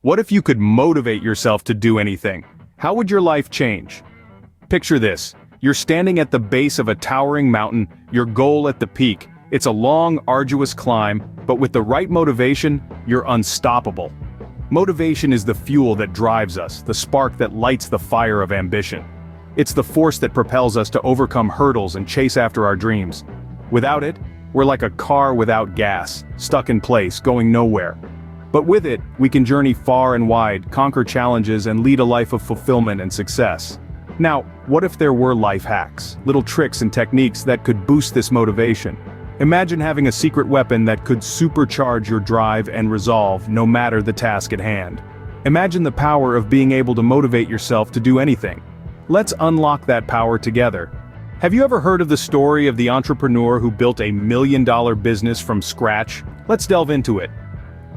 What if you could motivate yourself to do anything? How would your life change? Picture this. You're standing at the base of a towering mountain, your goal at the peak. It's a long, arduous climb, but with the right motivation, you're unstoppable. Motivation is the fuel that drives us, the spark that lights the fire of ambition. It's the force that propels us to overcome hurdles and chase after our dreams. Without it, we're like a car without gas, stuck in place, going nowhere. But with it, we can journey far and wide, conquer challenges, and lead a life of fulfillment and success. Now, what if there were life hacks, little tricks and techniques that could boost this motivation? Imagine having a secret weapon that could supercharge your drive and resolve, no matter the task at hand. Imagine the power of being able to motivate yourself to do anything. Let's unlock that power together. Have you ever heard of the story of the entrepreneur who built a million-dollar business from scratch? Let's delve into it.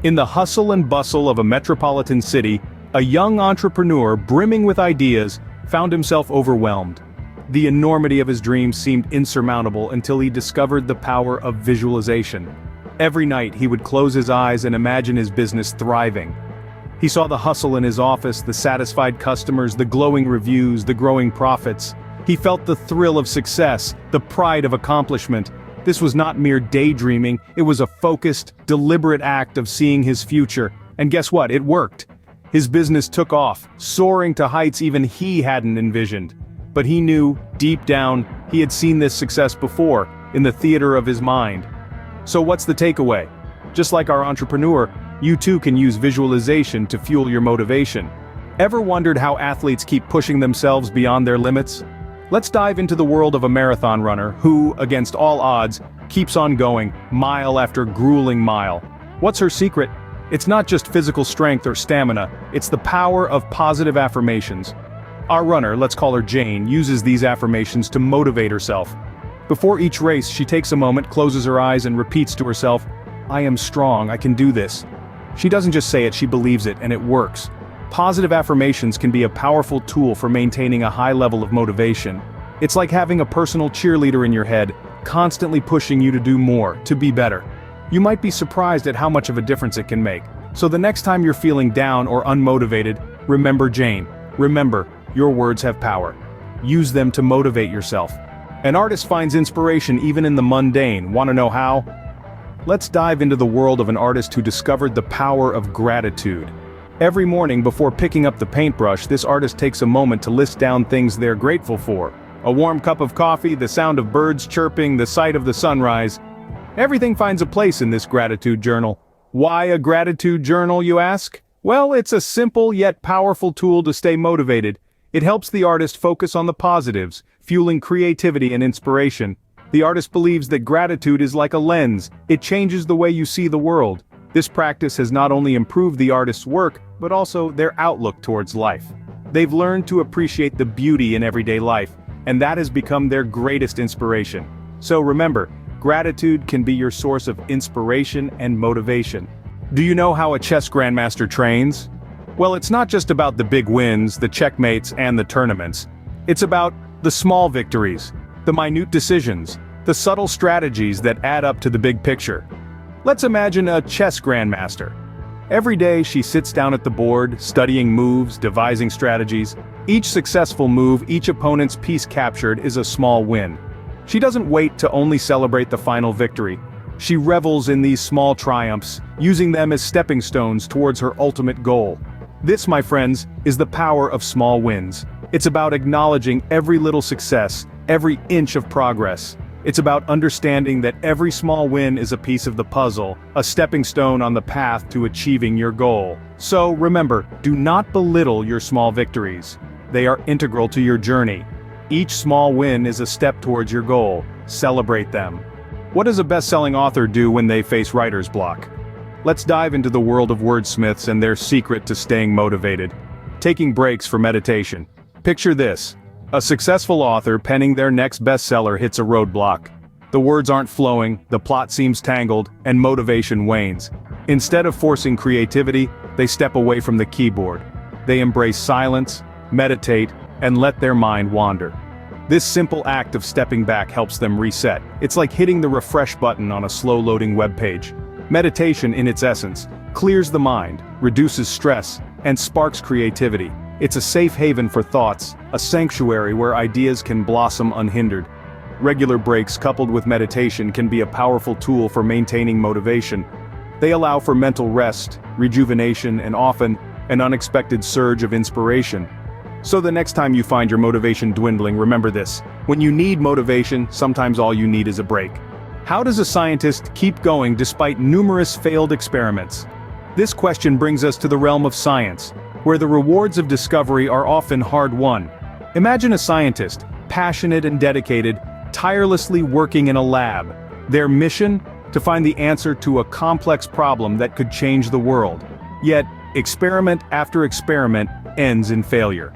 In the hustle and bustle of a metropolitan city, a young entrepreneur brimming with ideas found himself overwhelmed. The enormity of his dreams seemed insurmountable until he discovered the power of visualization. Every night he would close his eyes and imagine his business thriving. He saw the hustle in his office, the satisfied customers, the glowing reviews, the growing profits. He felt the thrill of success, the pride of accomplishment. This was not mere daydreaming, it was a focused, deliberate act of seeing his future. And guess what? It worked. His business took off, soaring to heights even he hadn't envisioned. But he knew, deep down, he had seen this success before, in the theater of his mind. So what's the takeaway? Just like our entrepreneur, you too can use visualization to fuel your motivation. Ever wondered how athletes keep pushing themselves beyond their limits? Let's dive into the world of a marathon runner who, against all odds, keeps on going, mile after grueling mile. What's her secret? It's not just physical strength or stamina, it's the power of positive affirmations. Our runner, let's call her Jane, uses these affirmations to motivate herself. Before each race, she takes a moment, closes her eyes, and repeats to herself, "I am strong, I can do this." She doesn't just say it, she believes it, and it works. Positive affirmations can be a powerful tool for maintaining a high level of motivation. It's like having a personal cheerleader in your head, constantly pushing you to do more, to be better. You might be surprised at how much of a difference it can make. So the next time you're feeling down or unmotivated, remember Jane. Remember, your words have power. Use them to motivate yourself. An artist finds inspiration even in the mundane. Want to know how? Let's dive into the world of an artist who discovered the power of gratitude. Every morning before picking up the paintbrush, this artist takes a moment to list down things they're grateful for. A warm cup of coffee, the sound of birds chirping, the sight of the sunrise. Everything finds a place in this gratitude journal. Why a gratitude journal, you ask? Well, it's a simple yet powerful tool to stay motivated. It helps the artist focus on the positives, fueling creativity and inspiration. The artist believes that gratitude is like a lens. It changes the way you see the world. This practice has not only improved the artist's work, but also their outlook towards life. They've learned to appreciate the beauty in everyday life, and that has become their greatest inspiration. So remember, gratitude can be your source of inspiration and motivation. Do you know how a chess grandmaster trains? Well, it's not just about the big wins, the checkmates, and the tournaments. It's about the small victories, the minute decisions, the subtle strategies that add up to the big picture. Let's imagine a chess grandmaster. Every day she sits down at the board, studying moves, devising strategies. Each successful move, each opponent's piece captured is a small win. She doesn't wait to only celebrate the final victory. She revels in these small triumphs, using them as stepping stones towards her ultimate goal. This, my friends, is the power of small wins. It's about acknowledging every little success, every inch of progress. It's about understanding that every small win is a piece of the puzzle, a stepping stone on the path to achieving your goal. So remember, do not belittle your small victories. They are integral to your journey. Each small win is a step towards your goal. Celebrate them. What does a best-selling author do when they face writer's block? Let's dive into the world of wordsmiths and their secret to staying motivated. Taking breaks for meditation. Picture this. A successful author penning their next bestseller hits a roadblock. The words aren't flowing, the plot seems tangled, and motivation wanes. Instead of forcing creativity, they step away from the keyboard. They embrace silence, meditate, and let their mind wander. This simple act of stepping back helps them reset. It's like hitting the refresh button on a slow-loading web page. Meditation, in its essence, clears the mind, reduces stress, and sparks creativity. It's a safe haven for thoughts, a sanctuary where ideas can blossom unhindered. Regular breaks coupled with meditation can be a powerful tool for maintaining motivation. They allow for mental rest, rejuvenation, and often, an unexpected surge of inspiration. So the next time you find your motivation dwindling, remember this: when you need motivation, sometimes all you need is a break. How does a scientist keep going despite numerous failed experiments? This question brings us to the realm of science, where the rewards of discovery are often hard-won. Imagine a scientist, passionate and dedicated, tirelessly working in a lab. Their mission? To find the answer to a complex problem that could change the world. Yet, experiment after experiment ends in failure.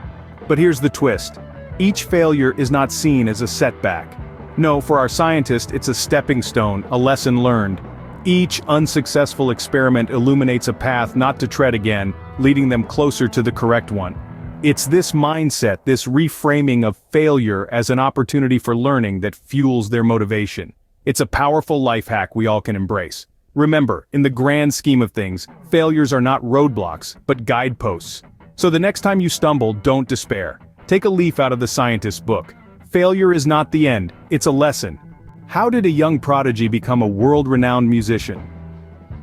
But here's the twist: each failure is not seen as a setback. No, for our scientist, it's a stepping stone, a lesson learned. Each unsuccessful experiment illuminates a path not to tread again, leading them closer to the correct one. It's this mindset, this reframing of failure as an opportunity for learning that fuels their motivation. It's a powerful life hack we all can embrace. Remember, in the grand scheme of things, failures are not roadblocks, but guideposts. So the next time you stumble, don't despair. Take a leaf out of the scientist's book. Failure is not the end, it's a lesson. How did a young prodigy become a world-renowned musician?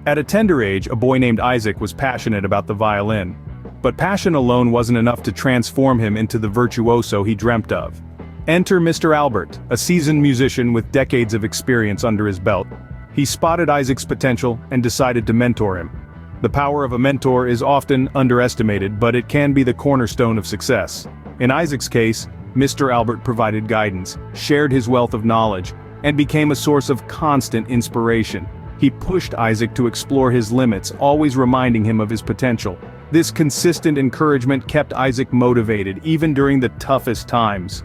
At a tender age, a boy named Isaac was passionate about the violin. But passion alone wasn't enough to transform him into the virtuoso he dreamt of. Enter Mr. Albert, a seasoned musician with decades of experience under his belt. He spotted Isaac's potential and decided to mentor him. The power of a mentor is often underestimated, but it can be the cornerstone of success. In Isaac's case, Mr. Albert provided guidance, shared his wealth of knowledge, and became a source of constant inspiration. He pushed Isaac to explore his limits, always reminding him of his potential. This consistent encouragement kept Isaac motivated, even during the toughest times.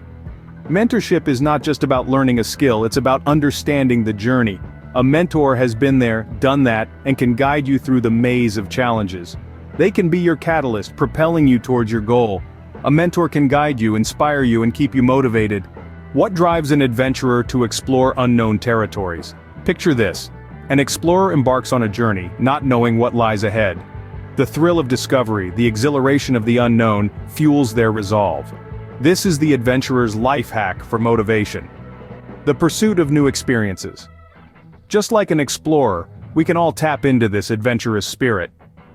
Mentorship is not just about learning a skill, it's about understanding the journey. A mentor has been there, done that, and can guide you through the maze of challenges. They can be your catalyst, propelling you towards your goal. A mentor can guide you, inspire you, and keep you motivated. What drives an adventurer to explore unknown territories? Picture this: an explorer embarks on a journey, not knowing what lies ahead. The thrill of discovery, the exhilaration of the unknown, fuels their resolve. This is the adventurer's life hack for motivation. The pursuit of new experiences. Just like an explorer, we can all tap into this adventurous spirit.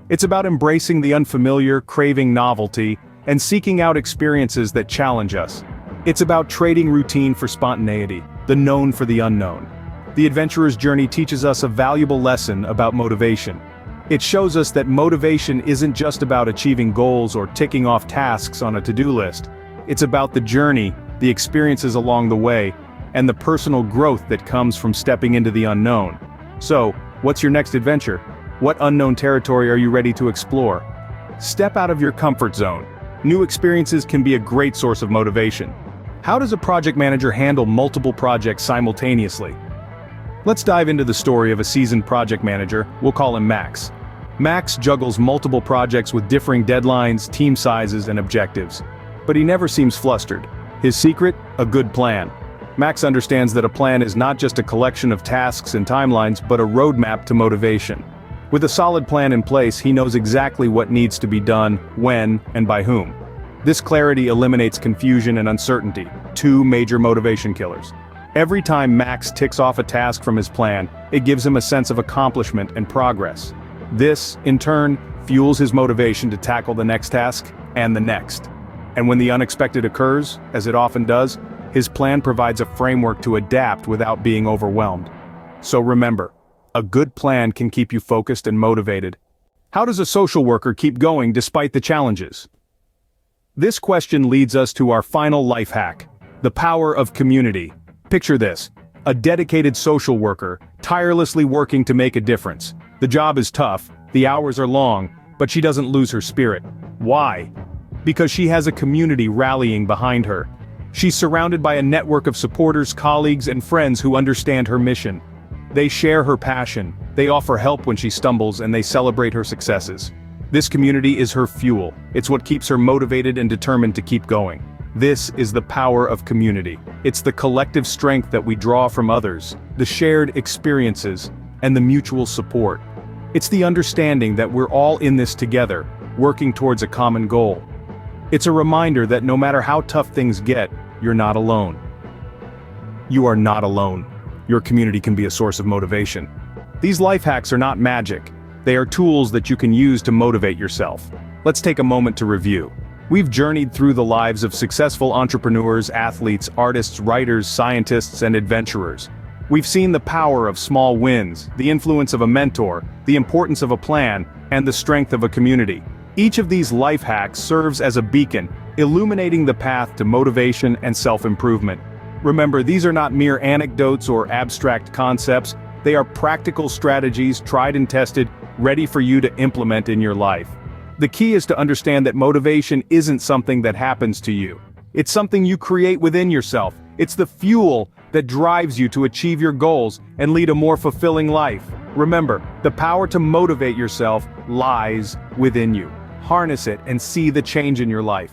It's about embracing the unfamiliar, craving novelty, and seeking out experiences that challenge us. It's about trading routine for spontaneity, the known for the unknown. The adventurer's journey teaches us a valuable lesson about motivation. It shows us that motivation isn't just about achieving goals or ticking off tasks on a to-do list. It's about the journey, the experiences along the way, and the personal growth that comes from stepping into the unknown. So, what's your next adventure? What unknown territory are you ready to explore? Step out of your comfort zone. New experiences can be a great source of motivation. How does a project manager handle multiple projects simultaneously? Let's dive into the story of a seasoned project manager. We'll call him Max. Max juggles multiple projects with differing deadlines, team sizes, and objectives. But he never seems flustered. His secret? A good plan. Max understands that a plan is not just a collection of tasks and timelines, but a roadmap to motivation. With a solid plan in place, he knows exactly what needs to be done, when, and by whom. This clarity eliminates confusion and uncertainty, two major motivation killers. Every time Max ticks off a task from his plan, it gives him a sense of accomplishment and progress. This, in turn, fuels his motivation to tackle the next task, and the next. And when the unexpected occurs, as it often does, his plan provides a framework to adapt without being overwhelmed. So remember, a good plan can keep you focused and motivated. How does a social worker keep going despite the challenges? This question leads us to our final life hack: the power of community. Picture this: a dedicated social worker, tirelessly working to make a difference. The job is tough, the hours are long, but she doesn't lose her spirit. Why? Because she has a community rallying behind her. She's surrounded by a network of supporters, colleagues, and friends who understand her mission. They share her passion, they offer help when she stumbles, and they celebrate her successes. This community is her fuel. It's what keeps her motivated and determined to keep going. This is the power of community. It's the collective strength that we draw from others, the shared experiences, and the mutual support. It's the understanding that we're all in this together, working towards a common goal. It's a reminder that no matter how tough things get, you're not alone. You are not alone. Your community can be a source of motivation. These life hacks are not magic. They are tools that you can use to motivate yourself. Let's take a moment to review. We've journeyed through the lives of successful entrepreneurs, athletes, artists, writers, scientists, and adventurers. We've seen the power of small wins, the influence of a mentor, the importance of a plan, and the strength of a community. Each of these life hacks serves as a beacon, illuminating the path to motivation and self-improvement. Remember, these are not mere anecdotes or abstract concepts. They are practical strategies, tried and tested, ready for you to implement in your life. The key is to understand that motivation isn't something that happens to you. It's something you create within yourself. It's the fuel that drives you to achieve your goals and lead a more fulfilling life. Remember, the power to motivate yourself lies within you. Harness it and see the change in your life.